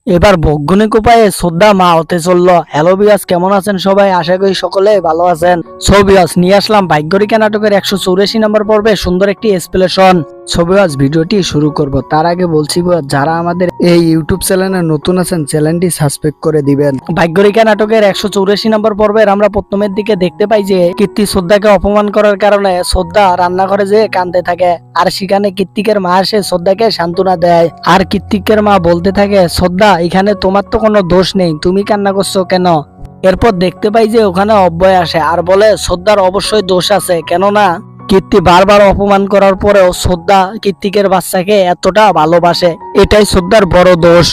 এবার বৈজ্ঞানিক উপায়ে শ্রদ্ধা মা হতে চললো। হ্যালো বিয়াস, কেমন আছেন সবাই? আশা করি সকলে ভালো আছেন। সো বিয়াস, নিয়ে আসলাম ভাগ্যরেখা নাটকের 184 নম্বর পর্বে সুন্দর একটি এক্সপ্লেনেশন। সো বিয়াস, ভিডিওটি শুরু করব তার আগে বলছি যারা আমাদের এই ইউটিউব চ্যানেলে নতুন আছেন চ্যানেলটি সাবস্ক্রাইব করে দিবেন। ভাগ্যরেখা নাটকের 184 নম্বর পর্বের আমরা প্রথমের দিকে দেখতে পাই যে কীর্তি শ্রদ্ধাকে অপমান করার কারণে শ্রদ্ধা রান্নাঘরে যেয়ে কাঁদতে থাকে, আর সেখানে কীর্তিকের মা এসে শ্রদ্ধাকে সান্ত্বনা দেয়। আর কীর্তিকের মা বলতে থাকে, শ্রদ্ধা এখানে তোমার তো কোনো দোষ নেই, তুমি কান্না করছো কেন? এরপর দেখতে পাই যে ওখানে অব্যয় আসে আর বলে শ্রদ্ধার অবশ্যই দোষ আছে, কেননা কীর্তি বারবার অপমান করার পরেও শ্রদ্ধা কীর্তিকের বাচ্চাকে এতটা ভালোবাসে, এটাই শ্রদ্ধার বড় দোষ।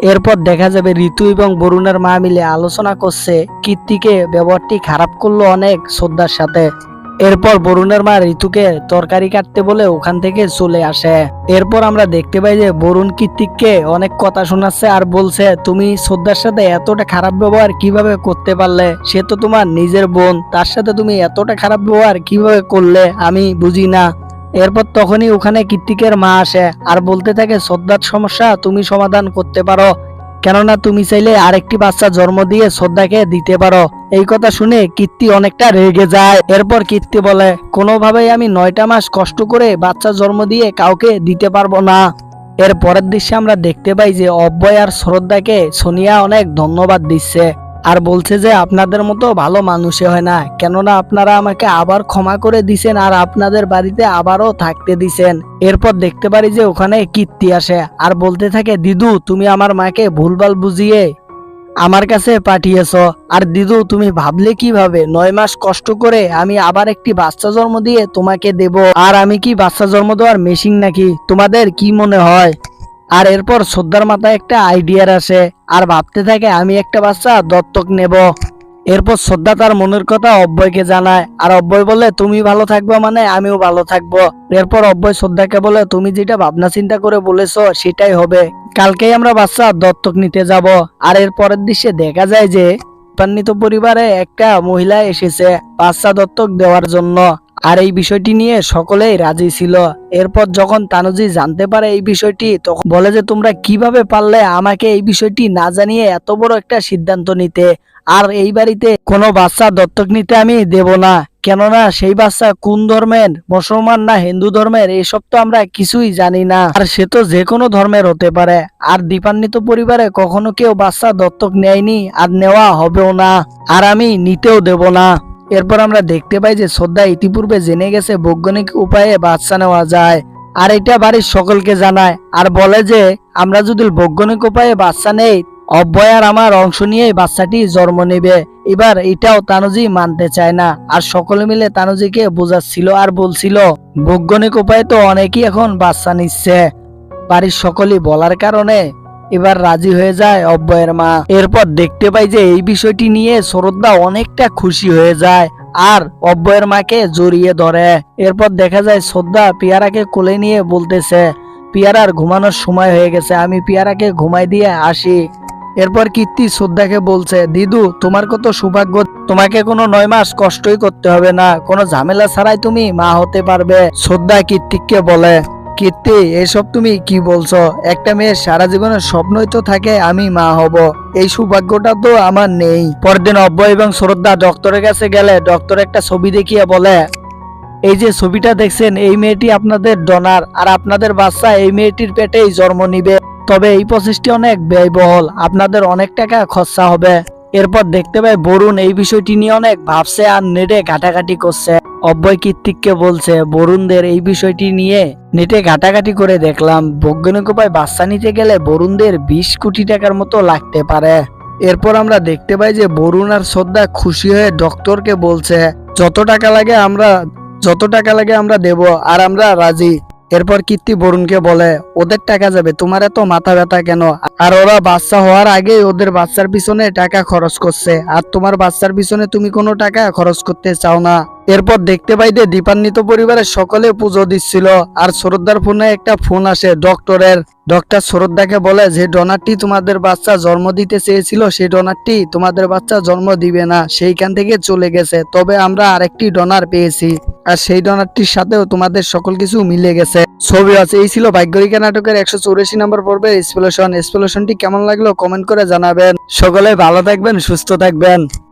এরপর দেখা যাবে ঋতু এবং বরুণের মা মিলে আলোচনা করছে কীর্তিকে ব্যবহারটি খারাপ করলো অনেক শ্রদ্ধার সাথে। এরপর বরুণের মা ঋতুকে তরকারি কাটতে বলে ওখান থেকে চলে আসে। এরপর আমরা দেখতে পাই যে বরুণ কীর্তিককে অনেক কথা শোনাচ্ছে আর বলছে, তুমি শ্রদ্ধার সাথে এতটা খারাপ ব্যবহার কিভাবে করতে পারলে? সে তো তোমার নিজের বোন, তার সাথে তুমি এতটা খারাপ ব্যবহার কিভাবে করলে আমি বুঝি না। এরপর তখনই ওখানে কীর্তিকের মা আসে আর বলতে থাকে, শ্রদ্ধার সমস্যা তুমি সমাধান করতে পারো, কেননা তুমি চাইলে আরেকটি বাচ্চা জন্ম দিয়ে শ্রদ্ধাকে দিতে পারো। এই কথা শুনে কীর্তি অনেকটা রেগে যায়। এরপর কীর্তি বলে, কোনোভাবেই আমি 9টা মাস কষ্ট করে বাচ্চা জন্ম দিয়ে কাউকে দিতে পারবো না। এর পরের দৃশ্যে আমরা দেখতে পাই যে অব্যয় আর শ্রদ্ধাকে সোনিয়া অনেক ধন্যবাদ দিচ্ছে আর বলছে যে আপনাদের মতো ভালো মানুষে হয় না, কেননা আপনারা আমাকে আবার ক্ষমা করে দিছেন আর আপনাদের বাড়িতে আবারও থাকতে দিছেন। এরপর দেখতে পারি যে ওখানে কীর্তি আসে আর বলতে থাকে, দিদু তুমি আমার মাকে ভুলভাল বুঝিয়ে আমার কাছে পাঠিয়েছো। আর দিদু তুমি ভাবলে কিভাবে 9 মাস কষ্ট করে আমি আবার একটি বাচ্চা জন্ম দিয়ে তোমাকে দেব? আর আমি কি বাচ্চা জন্ম দেওয়ার মেশিন নাকি? তোমাদের কি মনে হয়? আর এরপর শ্রদ্ধার মাথায় একটা আইডিয়ার আসে আর ভাবতে থাকে, আমি একটা বাচ্চা দত্তক নেব। এরপর শ্রদ্ধা তার মনের কথা অব্যয়কে জানায় আর অব্যয় বলে, তুমি ভালো থাকবে মানে আমিও ভালো থাকবো। এরপর অব্যয় শ্রদ্ধাকে বলে, তুমি যেটা ভাবনা চিন্তা করে বলেছো সেটাই হবে, কালকেই আমরা বাচ্চা দত্তক নিতে যাব। আর এর পরের দৃশ্যে দেখা যায় যে পান্নিত পরিবারে একটা মহিলা এসেছে বাচ্চা দত্তক দেওয়ার জন্য, আর এই বিষয়টি নিয়ে সকলেই রাজি ছিল। এরপর যখন তানুজি জানতে পারে এই বিষয়টি, তখন বলে যে তোমরা কিভাবে পারলে আমাকে এই বিষয়টি না জানিয়ে এত বড় একটা সিদ্ধান্ত নিতে? আর এই বাড়িতে কোনো বাচ্চা দত্তক নিতে আমি দেব না, কেননা সেই বাচ্চা কোন ধর্মের, মুসলমান না হিন্দু ধর্মের, এসব তো আমরা কিছুই জানি না, আর সে তো যে কোনো ধর্মের হতে পারে। আর দীপান্বিত পরিবারে কখনো কেউ বাচ্চা দত্তক নেয়নি আর নেওয়া হবেও না, আর আমি নিতেও দেব না। এরপর আমরা দেখতে পাই যে শ্রদ্ধা ইতিপূর্বে জেনে গেছে বৈজ্ঞানিক উপায়ে বাচ্চা নেওয়া যায়, আর এটা বাড়ির সকলকে জানায় আর বলে যে আমরা যদি বৈজ্ঞানিক উপায়ে বাচ্চা নেই, অব্যয় আর আমার অংশ নিয়ে বাচ্চাটি জন্ম নেবে। এবার এটাও তানুজি মানতে চায় না, আর সকলে মিলে তানুজিকে বোঝাচ্ছিল আর বলছিল বৈজ্ঞানিক উপায়ে তো অনেকেই এখন বাচ্চা নিচ্ছে। বাড়ির সকলেই বলার কারণে এবার রাজি হয়ে যায় অব্যয়ের মা। এরপর দেখতে পাই যে এই বিষয়টি নিয়ে শ্রদ্ধা অনেকটা খুশি হয়ে যায় আর অব্যয়ের মাকে জড়িয়ে ধরে। এরপর দেখা যায় শ্রদ্ধা পিয়ারাকে কোলে নিয়ে বলতেছে, পিয়ারার ঘুমানোর সময় হয়ে গেছে, আমি পিয়ারাকে ঘুমাই দিয়ে আসি। এরপর কীর্তি শ্রদ্ধাকে বলছে, দিদু তোমার কত সৌভাগ্য, তোমাকে কোনো 9 মাস কষ্টই করতে হবে না, কোনো ঝামেলা ছাড়াই তুমি মা হতে পারবে। শ্রদ্ধা কীর্তিককে বলে, কীর্তি এসব তুমি কি বলছো? একটা মেয়ের সারা জীবনের স্বপ্নই তো থাকে আমি মা হব, এই সৌভাগ্যটা তো আমার নেই। পরদিন অব্যয় এবং শ্রদ্ধা ডক্টরের কাছে গেলে ডক্টর একটা ছবি দেখিয়ে বলে, এই যে ছবিটা দেখছেন এই মেয়েটি আপনাদের ডোনার, আর আপনাদের বাচ্চা এই মেয়েটির পেটেই জন্ম নিবে, তবে এই প্রসেসটি অনেক ব্যয়বহুল, আপনাদের অনেক টাকা খরচা হবে। এরপর দেখতে পাই বরুণ এই বিষয়টি নিয়ে অনেক ভাবছে আর নেটে ঘাটাঘাটি করছে। অব্যয় কীর্তিককে বলছে, বরুণদের এই বিষয়টি নিয়ে নেটে ঘাটাঘাটি করে দেখলাম, বৈজ্ঞানিক উপায় বাচ্চা নিতে গেলে বরুণদের 20 কোটি টাকার মতো লাগতে পারে। এরপর আমরা দেখতে পাই যে বরুণ আর শ্রদ্ধা খুশি হয়ে ডক্টরকে বলছে, যত টাকা লাগে আমরা দেব, আর আমরা রাজি। এরপর কীর্তি বরুণকে বলে, ওদের টাকা যাবে, তোমার এত মাথা ব্যথা কেন? আর ওরা বাচ্চা হওয়ার আগে ওদের বাচ্চার পিছনে টাকা খরচ করছে, আর তোমার বাচ্চার পিছনে তুমি কোনো টাকা খরচ করতে চাও না। এরপর দেখতে পাই যে দীপান্বিত পরিবারের সকলে পুজো দিচ্ছিল আর শ্রদ্ধার ফোনে একটা ফোন আসে ডক্টরের। ডক্টর শ্রদ্ধাকে বলে যে ডোনারটি তোমাদের বাচ্চা জন্ম দিতে চেয়েছিল সেই ডোনারটি তোমাদের বাচ্চা জন্ম দিবে না, সেইখান থেকে চলে গেছে, তবে আমরা আরেকটি ডোনার পেয়েছি আর সেই ডোনারটির সাথেও তোমাদের সকল কিছু মিলে গেছে। ছবি আছে, এই ছিল ভাগ্যরেখা নাটকের 184 নম্বর পর্বের এক্সপ্লেশনটি কেমন লাগলো কমেন্ট করে জানাবেন। সকলে ভালো থাকবেন, সুস্থ থাকবেন।